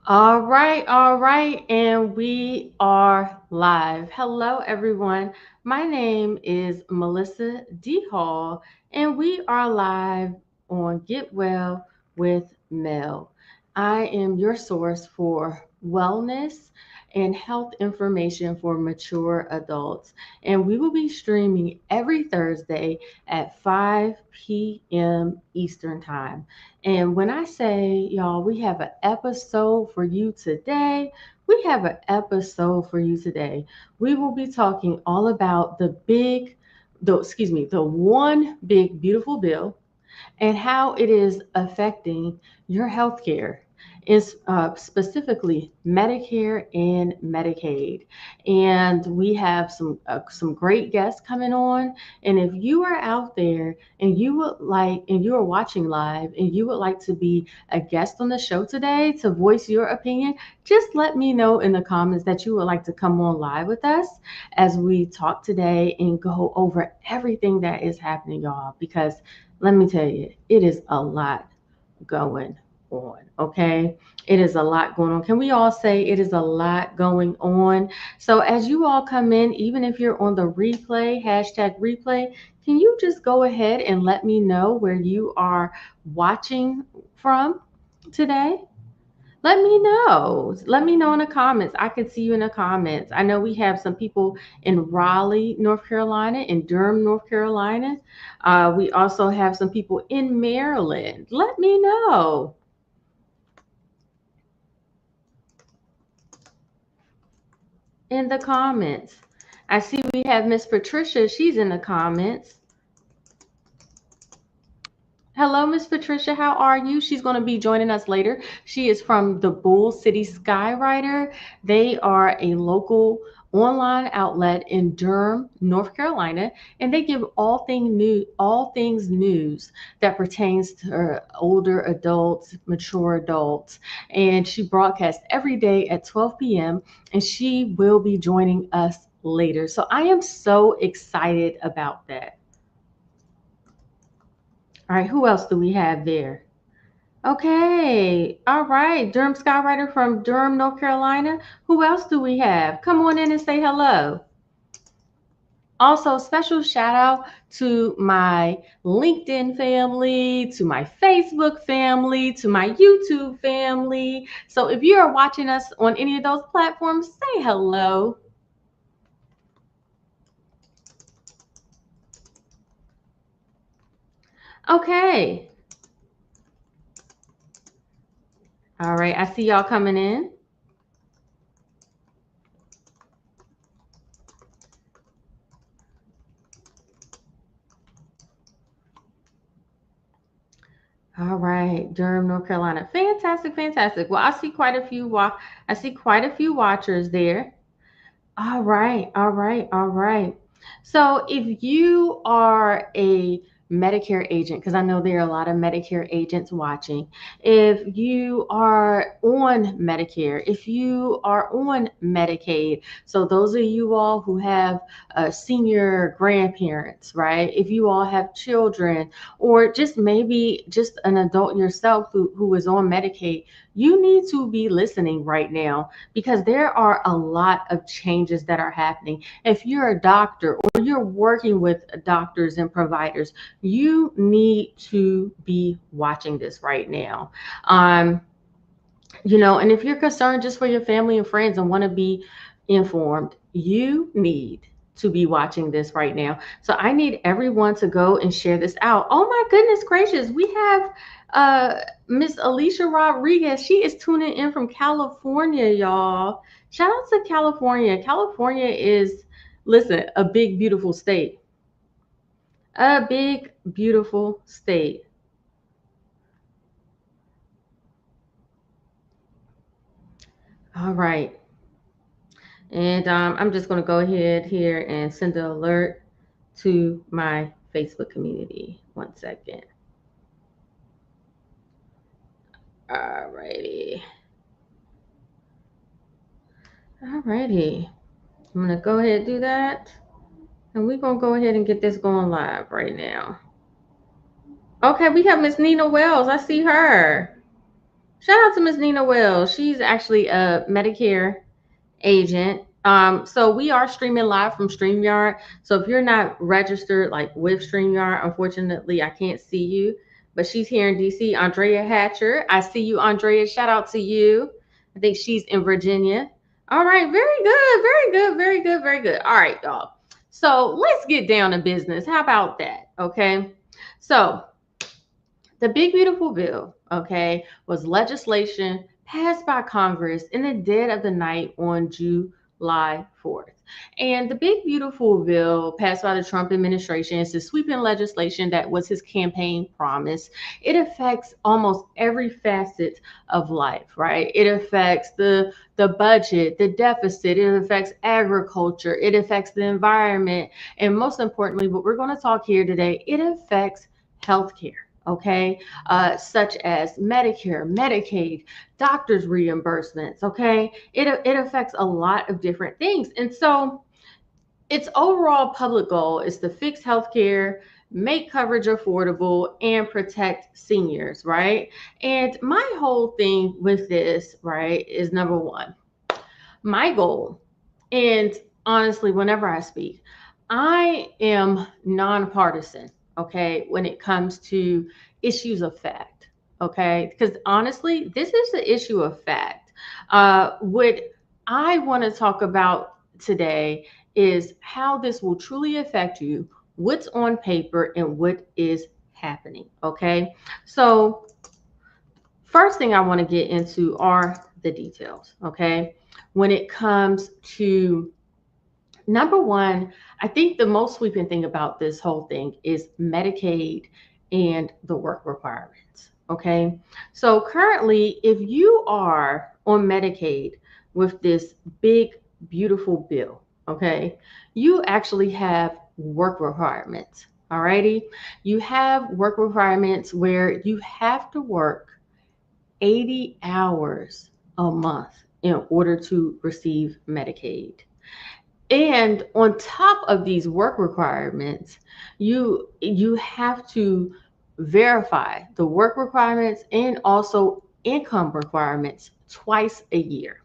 All right, and we are live. Hello, everyone. My name is Melissa D. Hall, and we are live on Get Well with Mel. I am your source for wellness and health information for mature adults, and we will be streaming every Thursday at 5 p.m. Eastern Time. And when I say, y'all, we have an episode for you today, we have an episode for you today. We will be talking all about the one big beautiful bill and how it is affecting your health care is specifically Medicare and Medicaid. And we have some great guests coming on. And if you are out there and you are watching live and you would like to be a guest on the show today to voice your opinion, just let me know in the comments that you would like to come on live with us as we talk today and go over everything that is happening, y'all. Because let me tell you, it is a lot going on. Okay. It is a lot going on. Can we all say it is a lot going on? So, as you all come in, even if you're on the replay, hashtag replay, can you just go ahead and let me know where you are watching from today? Let me know. Let me know in the comments. I can see you in the comments. I know we have some people in Raleigh, North Carolina, in Durham, North Carolina. We also have some people in Maryland. Let me know in the comments. I see we have Miss Patricia. She's in the comments. Hello, Miss Patricia. How are you? She's going to be joining us later. She is from the Bull City Skywriter. They are a local online outlet in Durham, North Carolina, and they give all things news that pertains to older adults, mature adults. And she broadcasts every day at 12 p.m. and she will be joining us later. So I am so excited about that. All right, who else do we have there? Okay. All right. Durham Skywriter from Durham, North Carolina. Who else do we have? Come on in and say hello. Also, special shout out to my LinkedIn family, to my Facebook family, to my YouTube family. So if you are watching us on any of those platforms, say hello. Okay. All right. I see y'all coming in. All right, Durham, North Carolina. Fantastic, fantastic. Well, I see quite a few watchers there. All right, all right, all right. So if you are a Medicare agent, because I know there are a lot of Medicare agents watching, if you are on Medicare, if you are on Medicaid, so those of you all who have senior grandparents, right? If you all have children, or just maybe just an adult yourself who is on Medicaid, you need to be listening right now because there are a lot of changes that are happening. If you're a doctor or you're working with doctors and providers, you need to be watching this right now. Um, and if you're concerned just for your family and friends and want to be informed, you need to be watching this right now. So I need everyone to go and share this out. Oh my goodness gracious, we have Miss Alicia Rodriguez. She is tuning in from California, y'all. Shout out to California. California is, listen, a big beautiful state. A big beautiful state. All right. And I'm just going to go ahead here and send an alert to my Facebook community. One second. Alrighty. Alrighty. I'm going to go ahead and do that. And we're going to go ahead and get this going live right now. Okay, we have Miss Nina Wells. I see her. Shout out to Miss Nina Wells. She's actually a Medicare agent. So we are streaming live from StreamYard. So if you're not registered like with StreamYard, unfortunately I can't see you. But she's here in DC. Andrea Hatcher. I see you, Andrea. Shout out to you. I think she's in Virginia. All right, very good, very good, very good, very good. All right, y'all. So let's get down to business. How about that? Okay. So the big beautiful bill, okay, was legislation passed by Congress in the dead of the night on July 4th. And the big beautiful bill passed by the Trump administration is the sweeping legislation that was his campaign promise. It affects almost every facet of life, right? It affects the budget, the deficit, it affects agriculture, it affects the environment, and most importantly, what we're going to talk here today, it affects healthcare, okay, such as Medicare, Medicaid, doctors' reimbursements, okay? It affects a lot of different things. And so its overall public goal is to fix healthcare, make coverage affordable, and protect seniors, right? And my whole thing with this, right, is number one, my goal, and honestly, whenever I speak, I am nonpartisan, okay, when it comes to issues of fact, okay? Because honestly, this is the issue of fact. What I want to talk about today is how this will truly affect you, what's on paper, and what is happening, okay? So, first thing I want to get into are the details, okay? When it comes to number one, I think the most sweeping thing about this whole thing is Medicaid and the work requirements, okay? So currently, if you are on Medicaid with this big, beautiful bill, okay, you actually have work requirements, alrighty? You have work requirements where you have to work 80 hours a month in order to receive Medicaid. And on top of these work requirements, you have to verify the work requirements and also income requirements twice a year.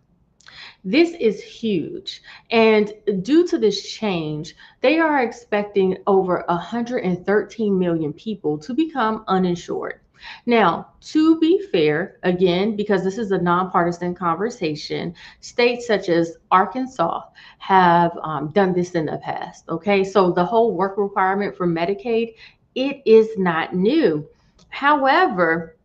This is huge. And due to this change, they are expecting over 113 million people to become uninsured. Now, to be fair, again, because this is a nonpartisan conversation, states such as Arkansas have done this in the past. Okay, so the whole work requirement for Medicaid, it is not new. However,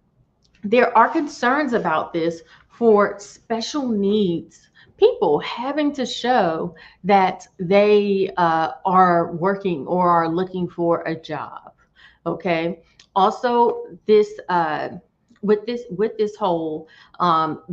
there are concerns about this for special needs people having to show that they are working or are looking for a job. Okay. Also, this with this whole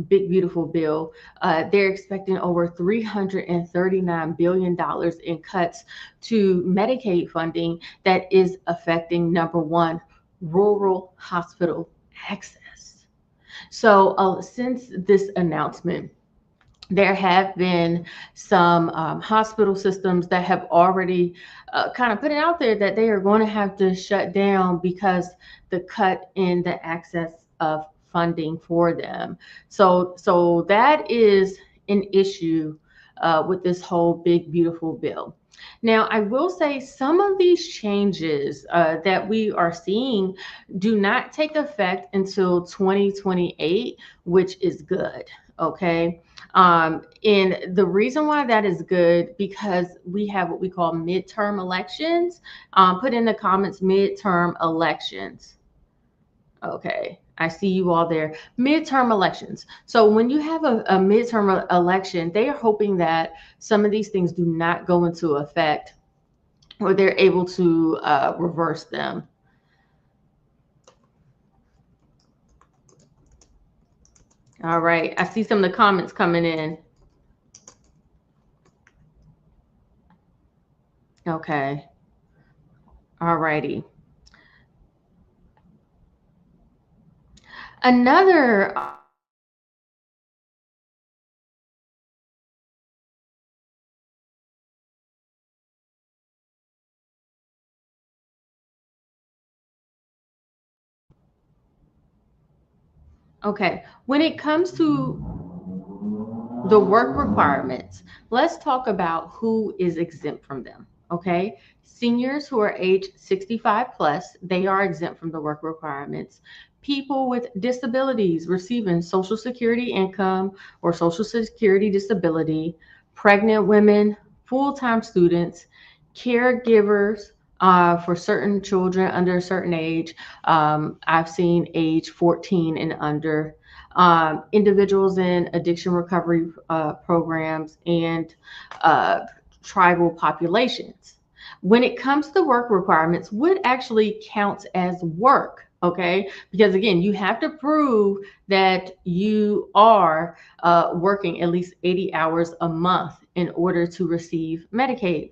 big beautiful bill, they're expecting over $339 billion in cuts to Medicaid funding that is affecting number one, rural hospital access. So, since this announcement, there have been some hospital systems that have already kind of put it out there that they are going to have to shut down because the cut in the access of funding for them. So that is an issue with this whole big beautiful bill. Now, I will say some of these changes that we are seeing do not take effect until 2028, which is good. Okay. And the reason why that is good, because we have what we call midterm elections. Put in the comments midterm elections. Okay, I see you all there. Midterm elections. So when you have a midterm election, they are hoping that some of these things do not go into effect or they're able to reverse them. All right, I see some of the comments coming in. Okay, all righty. Another Okay, when it comes to the work requirements, let's talk about who is exempt from them. Okay, seniors who are age 65 plus, they are exempt from the work requirements. People with disabilities receiving Social Security income or Social Security disability, pregnant women, full time students, caregivers. For certain children under a certain age, I've seen age 14 and under, individuals in addiction recovery programs, and uh, tribal populations. When it comes to work requirements, what actually counts as work? Okay, because again, you have to prove that you are working at least 80 hours a month in order to receive Medicaid.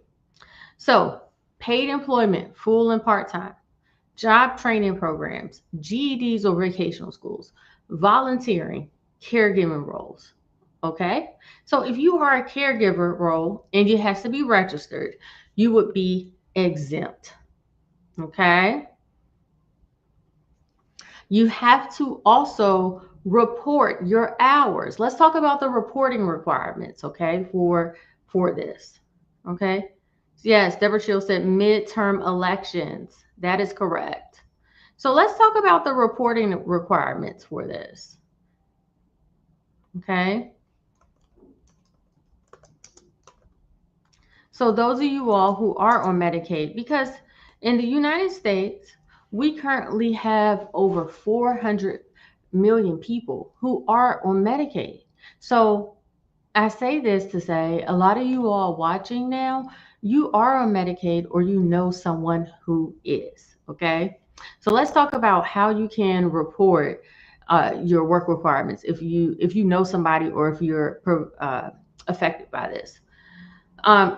So, paid employment, full and part time, job training programs, GEDs or vocational schools, volunteering, caregiving roles. Okay? So if you are a caregiver role and it has to be registered, you would be exempt. Okay? You have to also report your hours. Let's talk about the reporting requirements, okay, for this. Okay? Yes, Deborah Shields said midterm elections. That is correct. So let's talk about the reporting requirements for this. Okay. So those of you all who are on Medicaid, because in the United States, we currently have over 400 million people who are on Medicaid. So I say this to say a lot of you all watching now, you are on Medicaid or you know someone who is. Okay. So let's talk about how you can report your work requirements if you know somebody or if you're affected by this.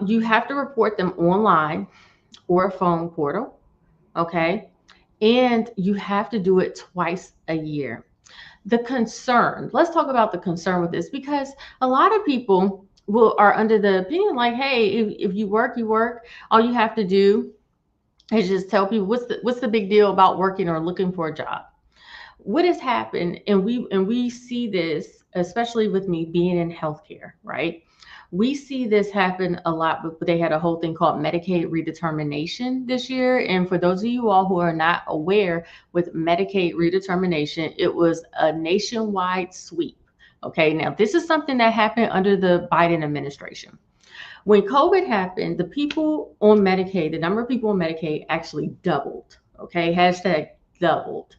You have to report them online or a phone portal. Okay. And you have to do it twice a year. The concern, let's talk about the concern with this, because a lot of people will are under the opinion like, hey, if you work, you work. All you have to do is just tell people what's the big deal about working or looking for a job. What has happened, and we see this especially with me being in healthcare, right? We see this happen a lot, but they had a whole thing called Medicaid redetermination this year. And for those of you all who are not aware, with Medicaid redetermination, it was a nationwide sweep. Okay, now this is something that happened under the Biden administration. When COVID happened, the people on Medicaid, the number of people on Medicaid actually doubled. Okay, hashtag doubled.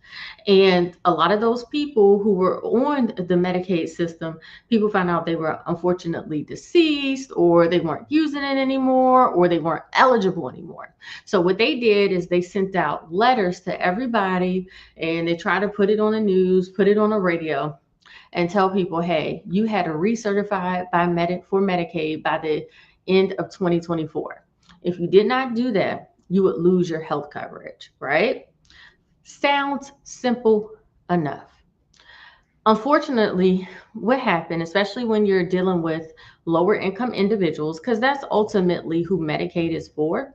And a lot of those people who were on the Medicaid system, people found out they were unfortunately deceased, or they weren't using it anymore, or they weren't eligible anymore. So what they did is they sent out letters to everybody, and they tried to put it on the news, put it on the radio, and tell people, hey, you had to recertify for Medicaid by the end of 2024. If you did not do that, you would lose your health coverage, right? Sounds simple enough. Unfortunately, what happened, especially when you're dealing with lower income individuals, because that's ultimately who Medicaid is for,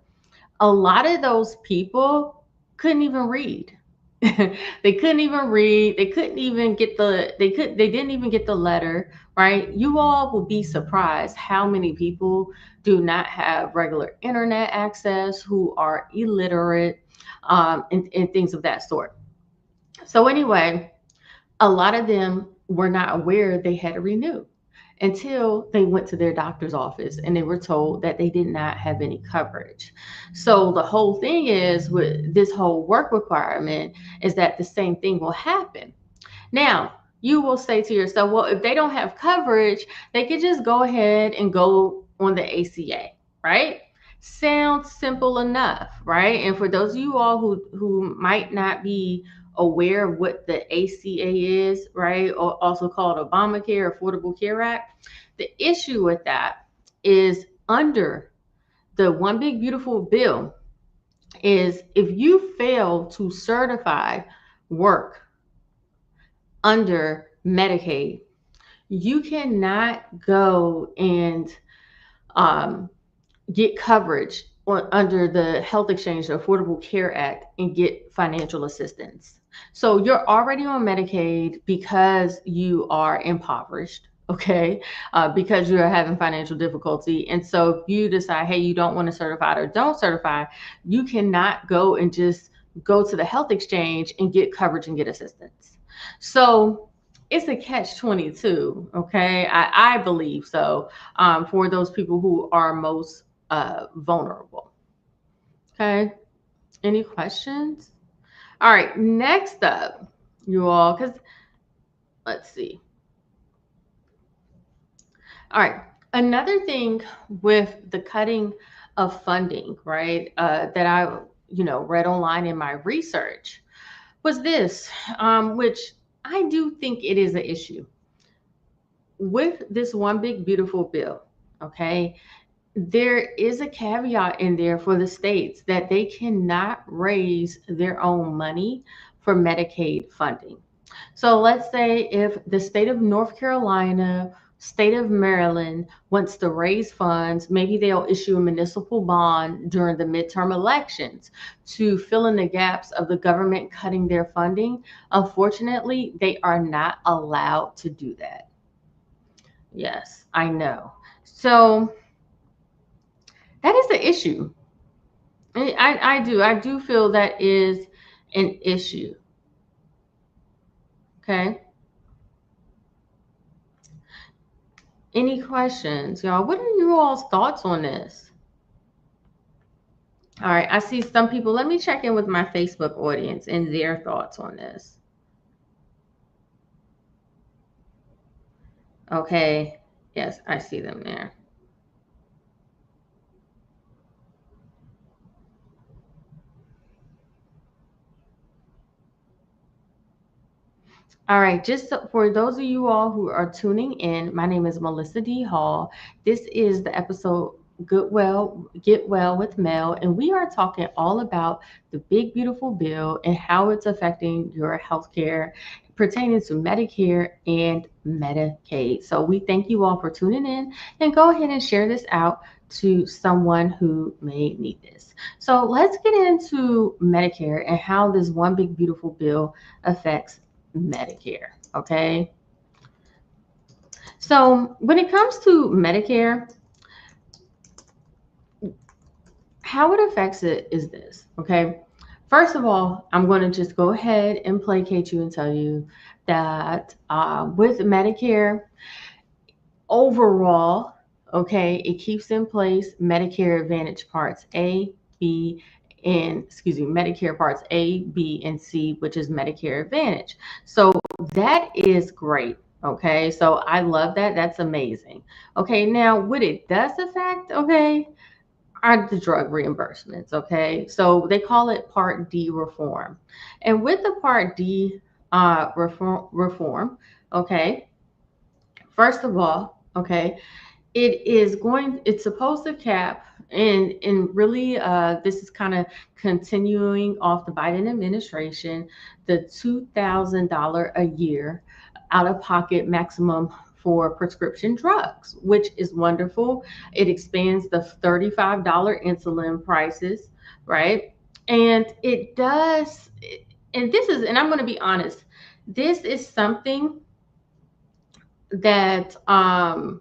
a lot of those people couldn't even read. They couldn't even read. They couldn't even get they didn't even get the letter, right? You all will be surprised how many people do not have regular internet access, who are illiterate, and things of that sort. So anyway, a lot of them were not aware they had to renew until they went to their doctor's office and they were told that they did not have any coverage. So the whole thing is with this whole work requirement is that the same thing will happen. Now, you will say to yourself, well, if they don't have coverage, they could just go ahead and go on the ACA, right? Sounds simple enough, right? And for those of you all who might not be aware of what the ACA is, right, or also called Obamacare, Affordable Care Act, the issue with that is under the One Big Beautiful Bill is if you fail to certify work under Medicaid, you cannot go and um, get coverage under the Health Exchange, the Affordable Care Act, and get financial assistance. So you're already on Medicaid because you are impoverished, okay? Because you're having financial difficulty. And so if you decide, hey, you don't want to certify or don't certify, you cannot go and just go to the health exchange and get coverage and get assistance. So it's a catch 22, okay? I believe so, for those people who are most vulnerable. Okay. Any questions? All right, next up, you all, because let's see. All right, another thing with the cutting of funding, right, that I, read online in my research was this, which I do think it is an issue with this one big beautiful bill. Okay, there is a caveat in there for the states that they cannot raise their own money for Medicaid funding. So let's say if the state of North Carolina, state of Maryland wants to raise funds, maybe they'll issue a municipal bond during the midterm elections to fill in the gaps of the government cutting their funding. Unfortunately, they are not allowed to do that. Yes, I know. So that is the issue. I do feel that is an issue. Okay. Any questions, y'all? What are you all's thoughts on this? All right, I see some people. Let me check in with my Facebook audience and their thoughts on this. Okay. Yes, I see them there. All right, just for those of you all who are tuning in, my name is Melissa D. Hall. This is the episode Get Well with Mel, and we are talking all about the big beautiful bill and how it's affecting your healthcare pertaining to Medicare and Medicaid. So we thank you all for tuning in, and go ahead and share this out to someone who may need this. So let's get into Medicare and how this one big beautiful bill affects Medicare. Okay. So when it comes to Medicare, how it affects it is this. Okay. First of all, I'm going to just go ahead and placate you and tell you that with Medicare, overall, okay, it keeps in place Medicare Advantage Parts A, B, and excuse me, Medicare Parts A, B, and C, which is Medicare Advantage. So that is great. Okay, so I love that. That's amazing. Okay, now what it does affect, okay, are the drug reimbursements. Okay, so they call it Part D reform. And with the Part D reform, okay, first of all, okay, it's supposed to cap, and really this is kind of continuing off the Biden administration, the $2,000 a year out of pocket maximum for prescription drugs, which is wonderful. It expands the $35 insulin prices, right? And it does, and this is, and I'm going to be honest, this is something that I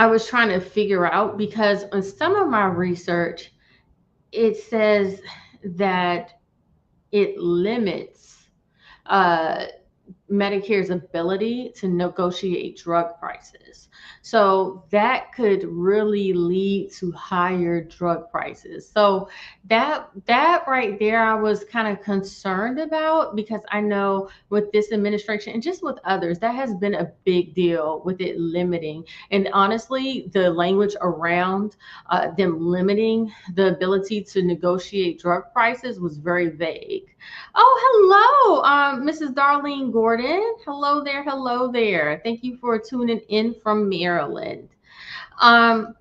was trying to figure out, because on some of my research, it says that it limits uh, Medicare's ability to negotiate drug prices. So that could really lead to higher drug prices. So that right there, I was kind of concerned about, because I know with this administration and just with others, that has been a big deal with it limiting. And honestly, the language around them limiting the ability to negotiate drug prices was very vague. Oh, hello, Mrs. Darlene Gordon. Hello there. Hello there. Thank you for tuning in from Maryland. Um,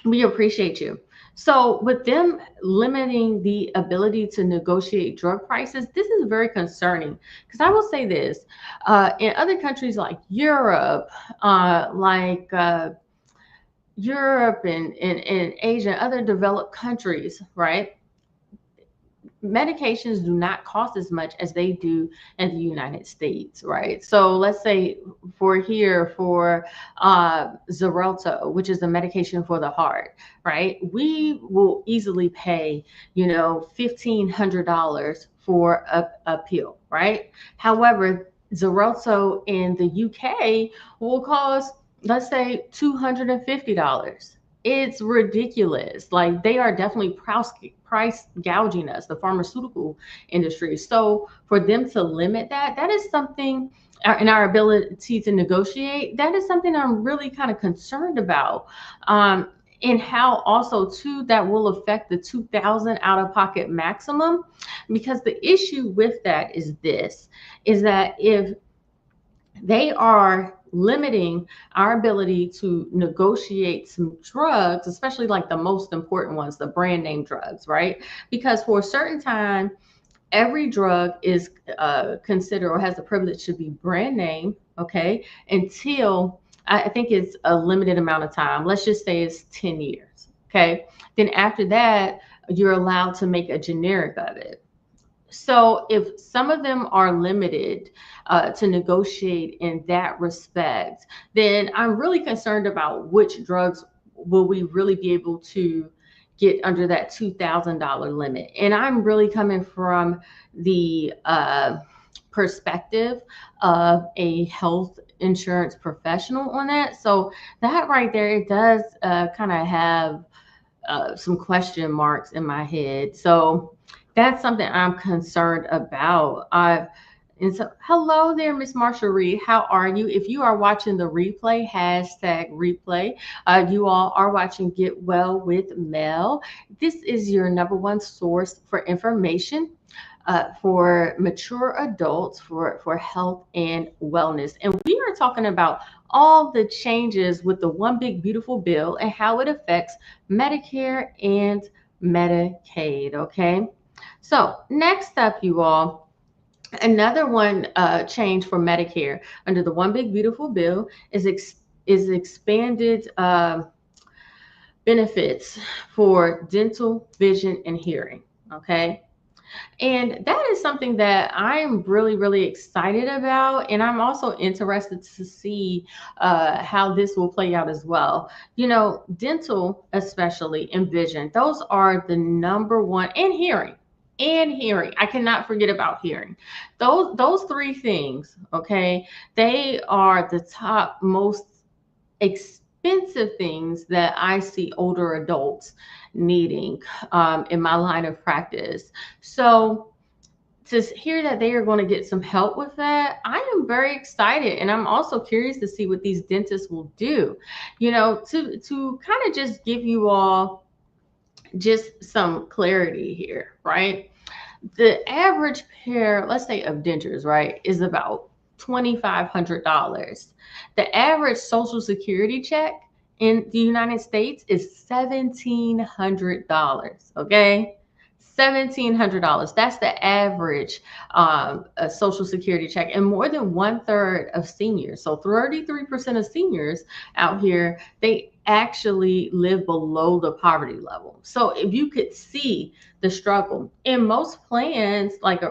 we appreciate you. So, with them limiting the ability to negotiate drug prices, this is very concerning, because I will say this, in other countries like Europe, Europe and Asia, other developed countries, right? medications do not cost as much as they do in the United States, right? So let's say for Xarelto, which is a medication for the heart, right? We will easily pay, $1,500 for a pill, right? However, Xarelto in the UK will cost, let's say, $250. It's ridiculous. Like, they are definitely price gouging us, the pharmaceutical industry. So for them to limit that, that is something, in our ability to negotiate, that is something I'm really kind of concerned about. And how also too that will affect the 2,000 out of pocket maximum, because the issue with that is that if they are limiting our ability to negotiate some drugs, especially like the most important ones, the brand name drugs, right? Because for a certain time, every drug is considered or has the privilege to be brand name, okay, until I think it's a limited amount of time. Let's just say it's 10 years, okay? Then after that, you're allowed to make a generic of it. So if some of them are limited to negotiate in that respect, then I'm really concerned about which drugs will we really be able to get under that $2,000 limit. And I'm really coming from the perspective of a health insurance professional on that. So that right there, it does kind of have some question marks in my head. So that's something I'm concerned about. And so, hello there, Miss Marsha Reed. How are you? If you are watching the replay, hashtag replay, you all are watching Get Well with Mel. This is your number one source for information for mature adults for health and wellness. And we are talking about all the changes with the One Big Beautiful Bill and how it affects Medicare and Medicaid. Okay. So, next up, you all, another one change for Medicare under the One Big Beautiful Bill is expanded benefits for dental, vision, and hearing. Okay. And that is something that I'm really, really excited about. And I'm also interested to see how this will play out as well. Dental, especially, and vision, those are the number one, and hearing. And hearing. I cannot forget about hearing. Those three things, okay, they are the top most expensive things that I see older adults needing in my line of practice. So to hear that they are going to get some help with that, I am very excited, and I'm also curious to see what these dentists will do. To kind of just give you all just some clarity here, right? The average pair, let's say, of dentures, right, is about $2,500. The average Social Security check in the United States is $1,700. Okay. $1,700. That's the average Social Security check, and more than 1/3 of seniors. So 33% of seniors out here, they actually live below the poverty level. So if you could see the struggle in most plans, like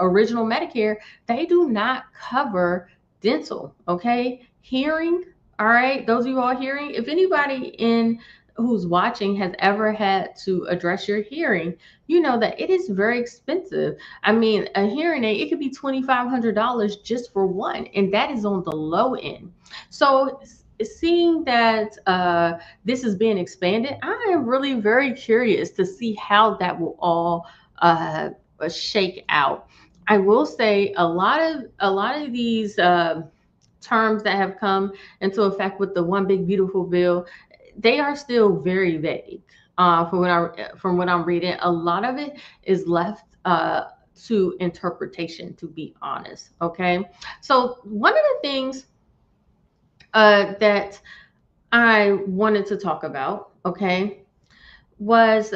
original Medicare, they do not cover dental. Okay, hearing. All right, those of you all hearing, if anybody in who's watching has ever had to address your hearing, you know that it is very expensive. I mean, a hearing aid, it could be $2,500 just for one, and that is on the low end. So seeing that this is being expanded, I am really very curious to see how that will all shake out. I will say a lot of these terms that have come into effect with the One Big Beautiful Bill, they are still very vague. From what I'm reading, a lot of it is left to interpretation, to be honest. Okay, so one of the things that I wanted to talk about, okay, was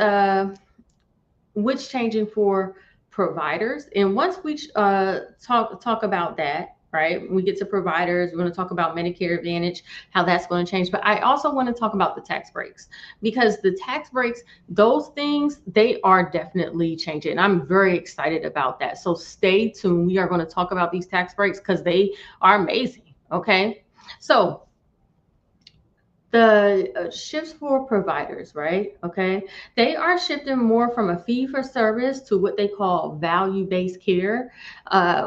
which changing for providers. And once we talk about that, right? We get to providers, we're going to talk about Medicare Advantage, how that's going to change. But I also want to talk about the tax breaks, because the tax breaks, those things, they are definitely changing. And I'm very excited about that. So stay tuned. We are going to talk about these tax breaks because they are amazing. Okay. So the shifts for providers, right? Okay. They are shifting more from a fee for service to what they call value based care,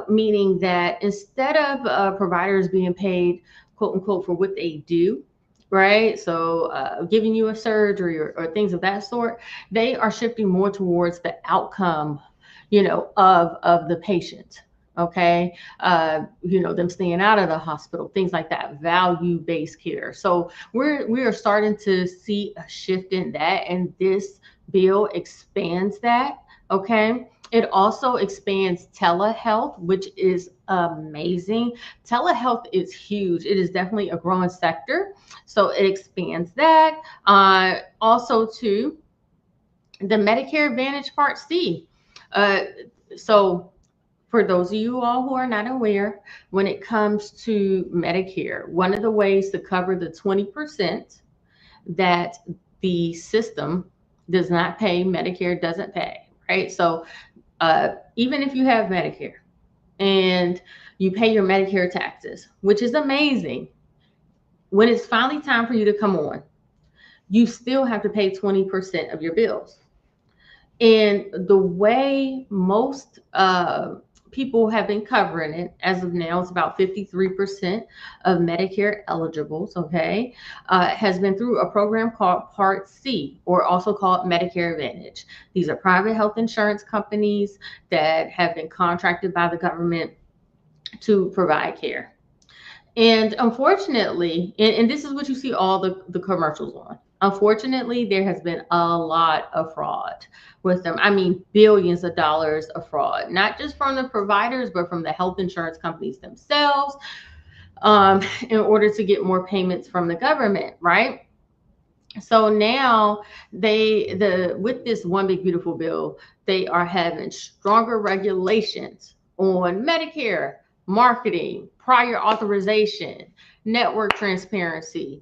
meaning that instead of providers being paid, quote unquote, for what they do, right? So giving you a surgery or things of that sort, they are shifting more towards the outcome, of the patient. Okay. Them staying out of the hospital, things like that, value based care. So we are starting to see a shift in that, and this bill expands that. Okay. It also expands telehealth, which is amazing. Telehealth is huge. It is definitely a growing sector. So it expands that. Also, too, the Medicare Advantage Part C. Uh, so for those of you all who are not aware, when it comes to Medicare, one of the ways to cover the 20% that the system does not pay, Medicare doesn't pay, right? So even if you have Medicare and you pay your Medicare taxes, which is amazing, when it's finally time for you to come on, you still have to pay 20% of your bills. And the way most people have been covering it as of now, it's about 53% of Medicare eligibles, okay, has been through a program called Part C, or also called Medicare Advantage. These are private health insurance companies that have been contracted by the government to provide care. And unfortunately, and this is what you see all the commercials on. Unfortunately, there has been a lot of fraud with them. I mean, billions of dollars of fraud, not just from the providers, but from the health insurance companies themselves, in order to get more payments from the government, right? So now with this one big beautiful bill, they are having stronger regulations on Medicare, marketing, prior authorization, network transparency,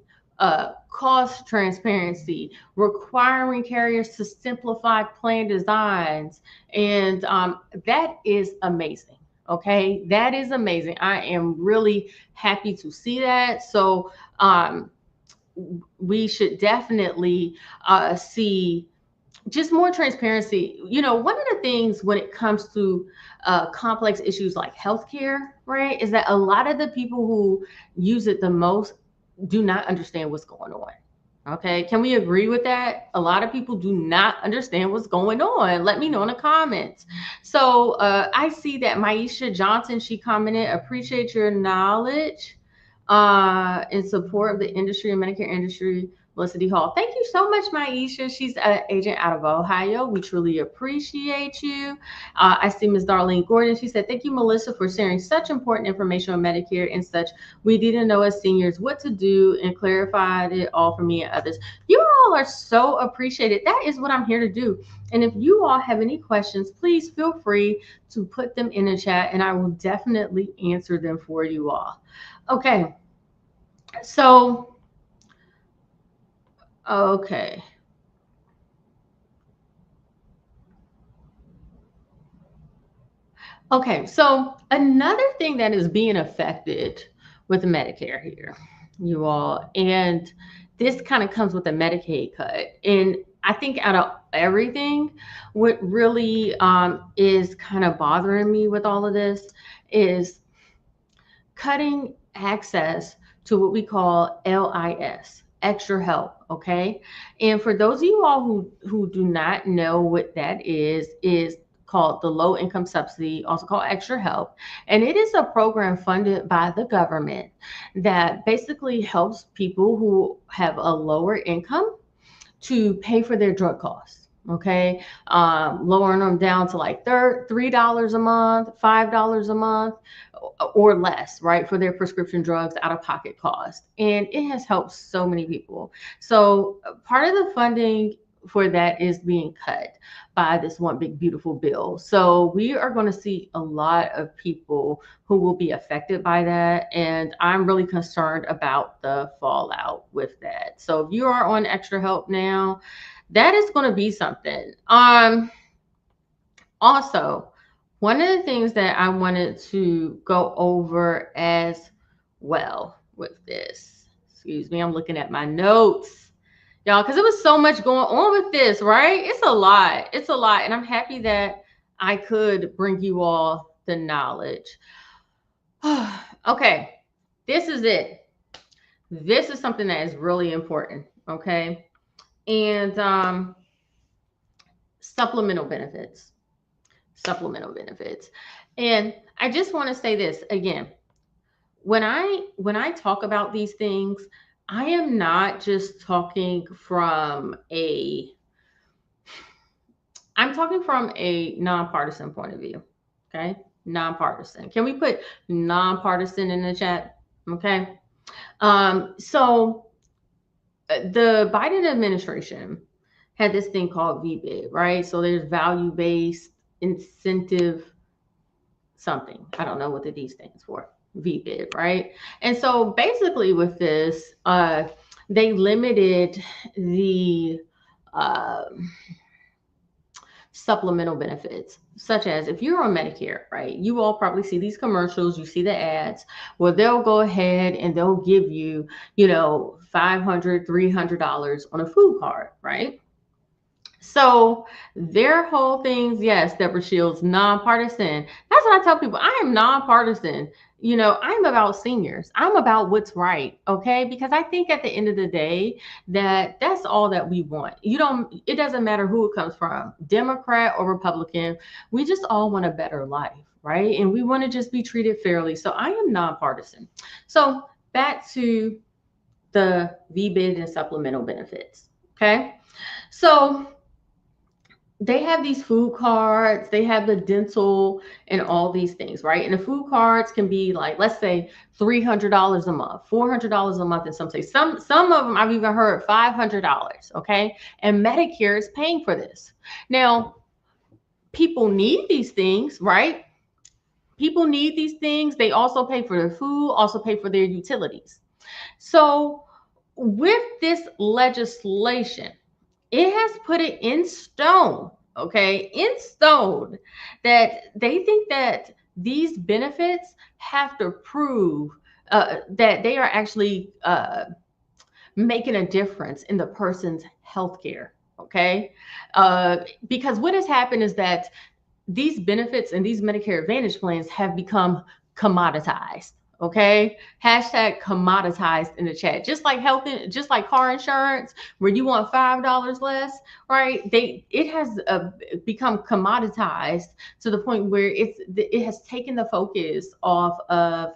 cost transparency, requiring carriers to simplify plan designs, and that is amazing. Okay, that is amazing. I am really happy to see that. So we should definitely see just more transparency. One of the things when it comes to complex issues like healthcare, right, is that a lot of the people who use it the most do not understand what's going on. Okay, can we agree with that? A lot of people do not understand what's going on. Let me know in the comments. So I see that Maisha Johnson, she commented, appreciate your knowledge in support of the industry and Medicare industry. Felicity Hall. Thank you so much, Maisha. She's an agent out of Ohio. We truly appreciate you. I see Ms. Darlene Gordon. She said, thank you, Melissa, for sharing such important information on Medicare and such. We didn't know as seniors what to do and clarified it all for me and others. You all are so appreciated. That is what I'm here to do. And if you all have any questions, please feel free to put them in the chat and I will definitely answer them for you all. Okay. So, okay. Okay, so another thing that is being affected with Medicare here, you all, and this kind of comes with a Medicaid cut. And I think out of everything, what really is kind of bothering me with all of this is cutting access to what we call LIS, extra help. Okay. And for those of you all who do not know what that is called the low income subsidy, also called extra help. And it is a program funded by the government that basically helps people who have a lower income to pay for their drug costs. Okay, lowering them down to like $3 a month, $5 a month, or less, right, for their prescription drugs out of pocket cost. And it has helped so many people. So part of the funding for that is being cut by this one big beautiful bill. So we are going to see a lot of people who will be affected by that, and I'm really concerned about the fallout with that. So if you are on extra help now, that is going to be something. Also, one of the things that I wanted to go over as well with this, excuse me, I'm looking at my notes, y'all, because it was so much going on with this, right? It's a lot. It's a lot. And I'm happy that I could bring you all the knowledge. Okay, this is it. This is something that is really important. Okay. And supplemental benefits. Supplemental benefits. And I just want to say this again. When I talk about these things, I am not just talking from a I'm talking from a nonpartisan point of view. Okay? Nonpartisan. Can we put nonpartisan in the chat? Okay. So the Biden administration had this thing called VBID, right? So there's value based incentive something. I don't know what the D stands for. VBID, right? And so basically with this, they limited the uh, supplemental benefits, such as if you're on Medicare, right? You all probably see these commercials, you see the ads where they'll go ahead and they'll give you, $500, $300 on a food card, right? So their whole things, yes, Deborah Shields, nonpartisan. That's what I tell people. I am nonpartisan. I'm about seniors. I'm about what's right. Okay. Because I think at the end of the day, that's all that we want. It doesn't matter who it comes from, Democrat or Republican. We just all want a better life. Right. And we want to just be treated fairly. So I am nonpartisan. So back to the VBID and supplemental benefits. Okay. So they have these food cards, they have the dental and all these things, right? And the food cards can be like, let's say $300 a month, $400 a month in some states. Some of them I've even heard $500, okay? And Medicare is paying for this. Now, people need these things, right? People need these things. They also pay for their food, also pay for their utilities. So with this legislation, it has put it in stone, okay, in stone, that they think that these benefits have to prove that they are actually making a difference in the person's health care, okay? Because what has happened is that these benefits and these Medicare Advantage plans have become commoditized. Okay. Hashtag commoditized in the chat. Just like just like car insurance, where you want $5 less, right? It has become commoditized to the point where it has taken the focus off of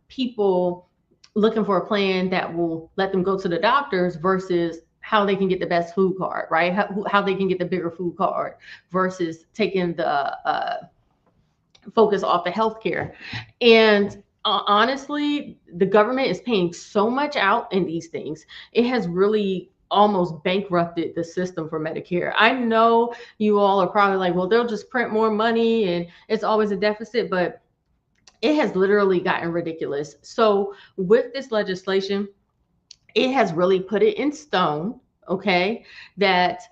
people looking for a plan that will let them go to the doctors versus how they can get the best food card, right? How they can get the bigger food card versus taking the focus off the healthcare. And honestly, the government is paying so much out in these things. It has really almost bankrupted the system for Medicare. I know you all are probably like, well, they'll just print more money and it's always a deficit, but it has literally gotten ridiculous. So with this legislation, it has really put it in stone, okay, that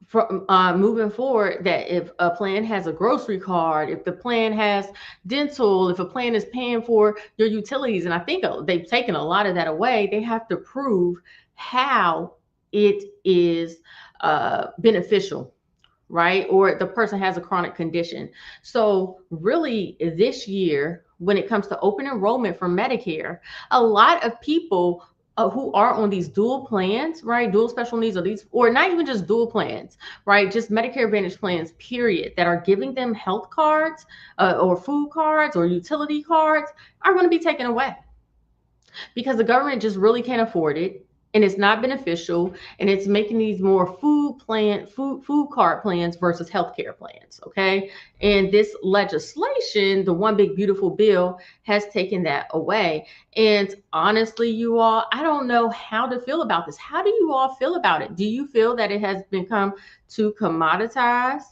from moving forward, that if a plan has a grocery card, if the plan has dental, if a plan is paying for your utilities, and I think they've taken a lot of that away, they have to prove how it is beneficial, right? Or the person has a chronic condition. So really this year, when it comes to open enrollment for Medicare, a lot of people who are on these dual plans, right? Dual special needs, or not even just dual plans, right? Just Medicare Advantage plans, period, that are giving them health cards or food cards or utility cards are going to be taken away because the government just really can't afford it. and it's not beneficial, and it's making these more food card plans versus healthcare plans. Okay, and this legislation, the one big beautiful bill, has taken that away. And honestly, you all, I don't know how to feel about this. How do you all feel about it? Do you feel that it has become too commoditized?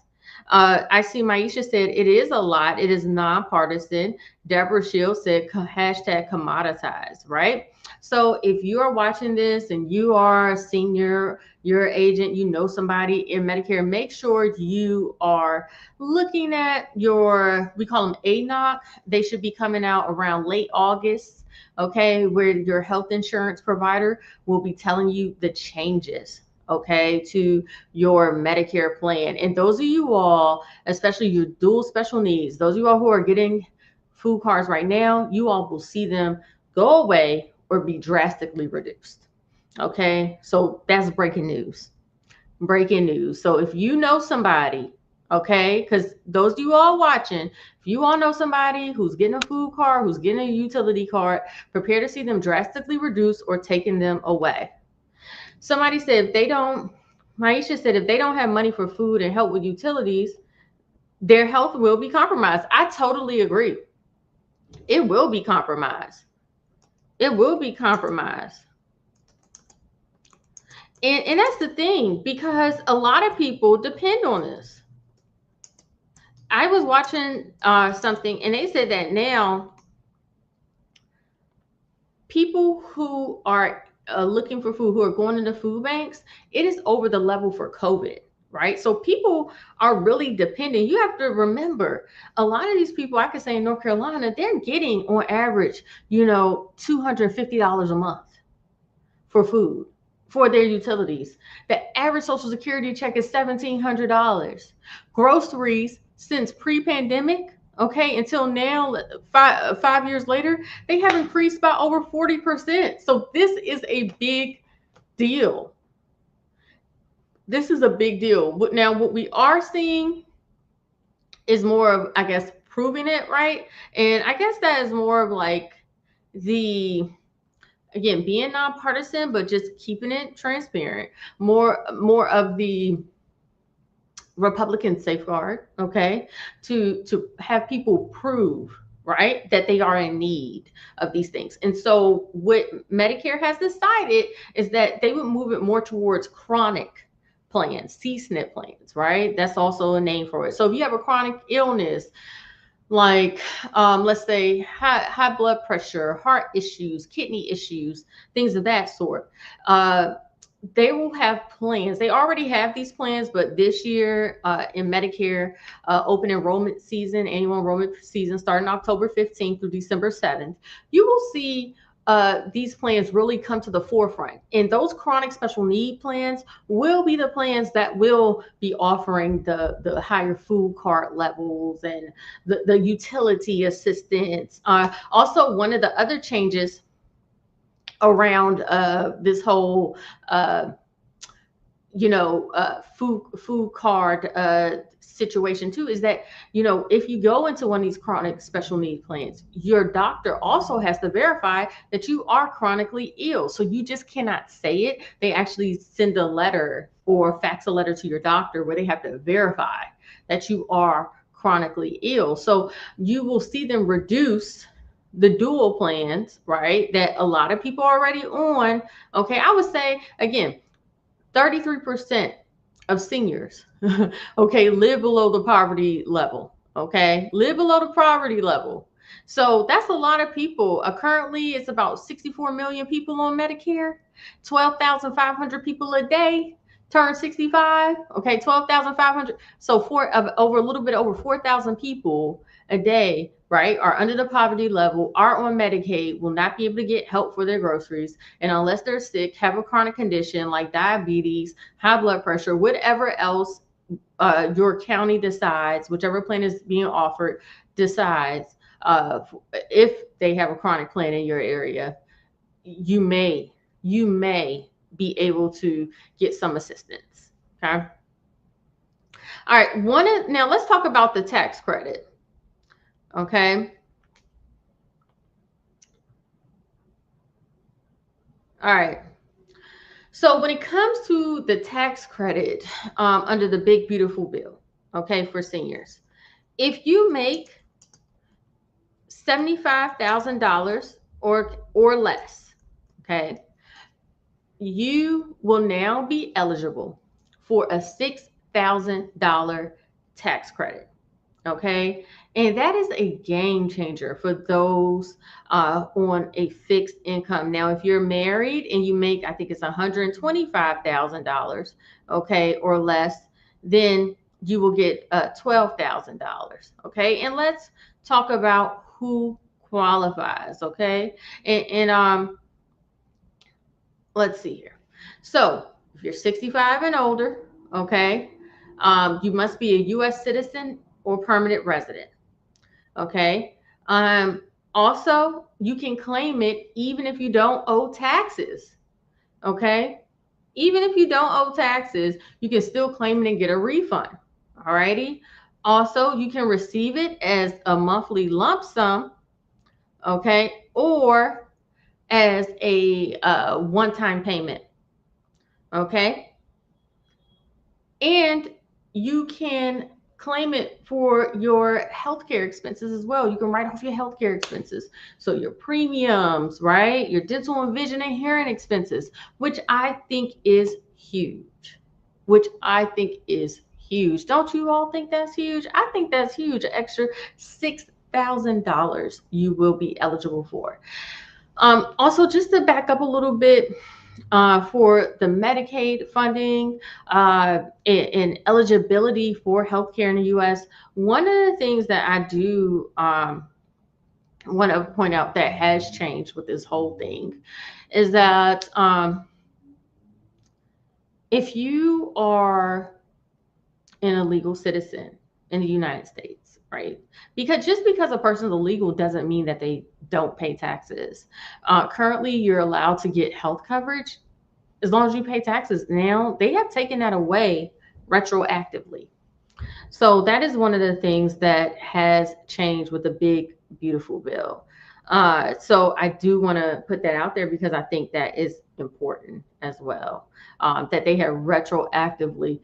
I see Maisha said it is a lot. It is nonpartisan. Deborah Shields said hashtag commoditized, right? So if you are watching this and you are a senior, you're an agent, you know somebody in Medicare, make sure you are looking at your, we call them ANOC. They should be coming out around late August, okay, where your health insurance provider will be telling you the changes, okay, to your Medicare plan. And those of you all, especially your dual special needs, those of you all who are getting food cards right now, you all will see them go away or be drastically reduced. Okay, so that's breaking news. Breaking news. So if you know somebody, okay, because those of you all watching, if you all know somebody who's getting a food card, who's getting a utility card, prepare to see them drastically reduced or taking them away. Somebody said if they don't, Maisha said if they don't have money for food and help with utilities, their health will be compromised. I totally agree. It will be compromised. It will be compromised. And that's the thing, because a lot of people depend on this. I was watching something, and they said that now people who are looking for food, who are going into food banks, it is over the level for COVID, right? So people are really dependent. You have to remember, a lot of these people, I could say in North Carolina, they're getting on average, $250 a month for food, for their utilities. The average Social Security check is $1,700. Groceries since pre-pandemic, okay, until now, 5 years later, they have increased by over 40%. So this is a big deal. This is a big deal. Now, what we are seeing is more of, I guess, proving it, right? And I guess that is more of like the, again, being nonpartisan, but just keeping it transparent. More of the Republican safeguard, okay, to have people prove, right, that they are in need of these things. And so what Medicare has decided is that they would move it more towards chronic plans, CSNP plans, right? That's also a name for it. So if you have a chronic illness, like let's say high blood pressure, heart issues, kidney issues, things of that sort, they will have plans. They already have these plans, but this year in Medicare, open enrollment season, annual enrollment season starting October 15th through December 7th, you will see these plans really come to the forefront. And those chronic special need plans will be the plans that will be offering the higher food cart levels and the utility assistance. Also, one of the other changes around this whole food card situation too is that, if you go into one of these chronic special need plans, your doctor also has to verify that you are chronically ill. So you just cannot say it. They actually send a letter or fax a letter to your doctor where they have to verify that you are chronically ill. So you will see them reduce the dual plans, right, that a lot of people are already on. Okay, I would say again, 33% of seniors, okay, live below the poverty level. Okay, live below the poverty level. So that's a lot of people. Currently, it's about 64 million people on Medicare. 12,500 people a day turn 65. Okay, 12,500. So over a little bit over 4,000 people a day, right, are under the poverty level, are on Medicaid, will not be able to get help for their groceries, and unless they're sick, have a chronic condition like diabetes, high blood pressure, whatever else your county decides, whichever plan is being offered decides, if they have a chronic plan in your area, you may be able to get some assistance. Okay. All right. Now let's talk about the tax credit. Okay. All right. So when it comes to the tax credit under the big beautiful bill, okay, for seniors, if you make $75,000 or less, okay, you will now be eligible for a $6,000 tax credit. Okay. And that is a game changer for those on a fixed income. Now, if you're married and you make, I think it's $125,000, okay, or less, then you will get $12,000. Okay. And let's talk about who qualifies. Okay. And let's see here. So if you're 65 and older, okay, you must be a U.S. citizen or permanent resident. Okay. Um, Also, you can claim it even if you don't owe taxes. Okay. Even if you don't owe taxes, you can still claim it and get a refund. All righty. Also, you can receive it as a monthly lump sum. Okay. Or as a one-time payment. Okay. And you can claim it for your healthcare expenses as well. You can write off your healthcare expenses. So your premiums, right? Your dental and vision and hearing expenses, which I think is huge. Which I think is huge. Don't you all think that's huge? I think that's huge. An extra $6,000 you will be eligible for. Also, just to back up a little bit, for the Medicaid funding and eligibility for healthcare in the U.S., one of the things that I do want to point out that has changed with this whole thing is that if you are an illegal citizen in the United States, right? Because just because a person's illegal doesn't mean that they don't pay taxes. Currently, you're allowed to get health coverage as long as you pay taxes. Now they have taken that away retroactively. So that is one of the things that has changed with the big beautiful bill. So I do want to put that out there because I think that is important as well. That they have retroactively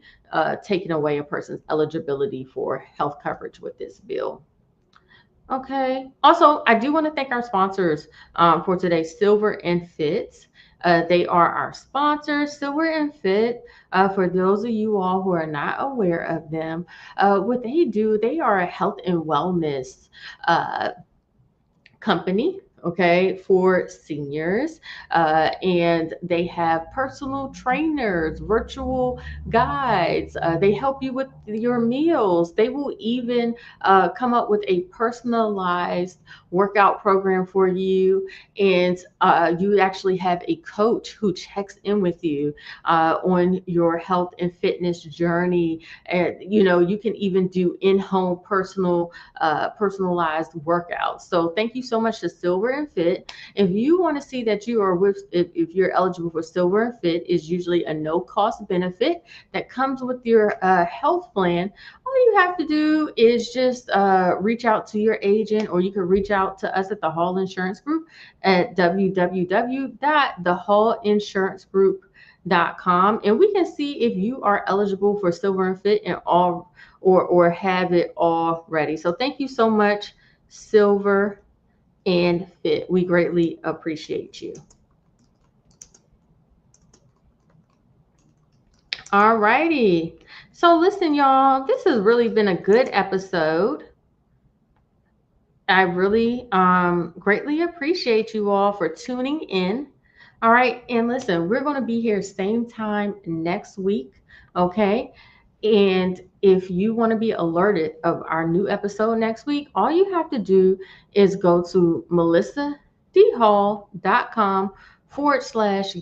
taken away a person's eligibility for health coverage with this bill. Okay. Also, I do want to thank our sponsors for today, Silver and Fit. They are our sponsors, Silver and Fit. For those of you all who are not aware of them, what they do, they are a health and wellness uh, company, okay, for seniors. And they have personal trainers, virtual guides. They help you with your meals. They will even come up with a personalized workout program for you. And you actually have a coach who checks in with you on your health and fitness journey. And, you know, you can even do in-home personalized workouts. So thank you so much to Silver and Fit. If you want to see that you are with, if you're eligible for Silver and Fit, is usually a no cost benefit that comes with your health plan. All you have to do is just reach out to your agent, or you can reach out to us at the Hall Insurance Group at www.thehallinsurancegroup.com, and we can see if you are eligible for Silver and Fit and all, or have it already. So thank you so much, Silver and Fit. We greatly appreciate you. All righty. So listen, y'all, this has really been a good episode. I really greatly appreciate you all for tuning in. All right. And listen, we're going to be here same time next week. Okay. And if you want to be alerted of our new episode next week, all you have to do is go to melissadhall.com/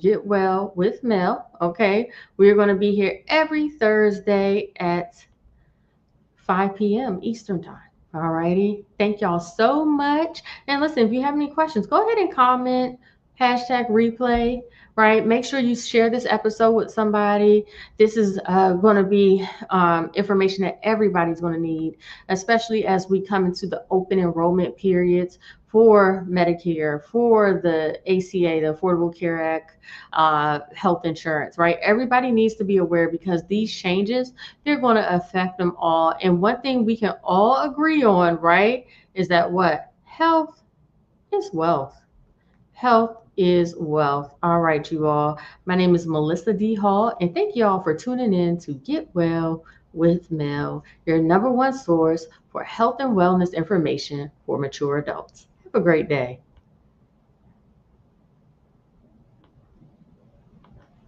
get well with Mel. Okay. We're going to be here every Thursday at 5 p.m. Eastern Time. All righty. Thank y'all so much. And listen, if you have any questions, go ahead and comment. hashtag replay, right? Make sure you share this episode with somebody. This is going to be information that everybody's going to need, especially as we come into the open enrollment periods for Medicare, for the ACA, the Affordable Care Act, health insurance, right? Everybody needs to be aware because these changes, they're going to affect them all. And one thing we can all agree on, right, is that what? Health is wealth. Health is wealth. All right, you all. My name is Melissa D. Hall, and thank you all for tuning in to Get Well with Mel, your number one source for health and wellness information for mature adults. Have a great day.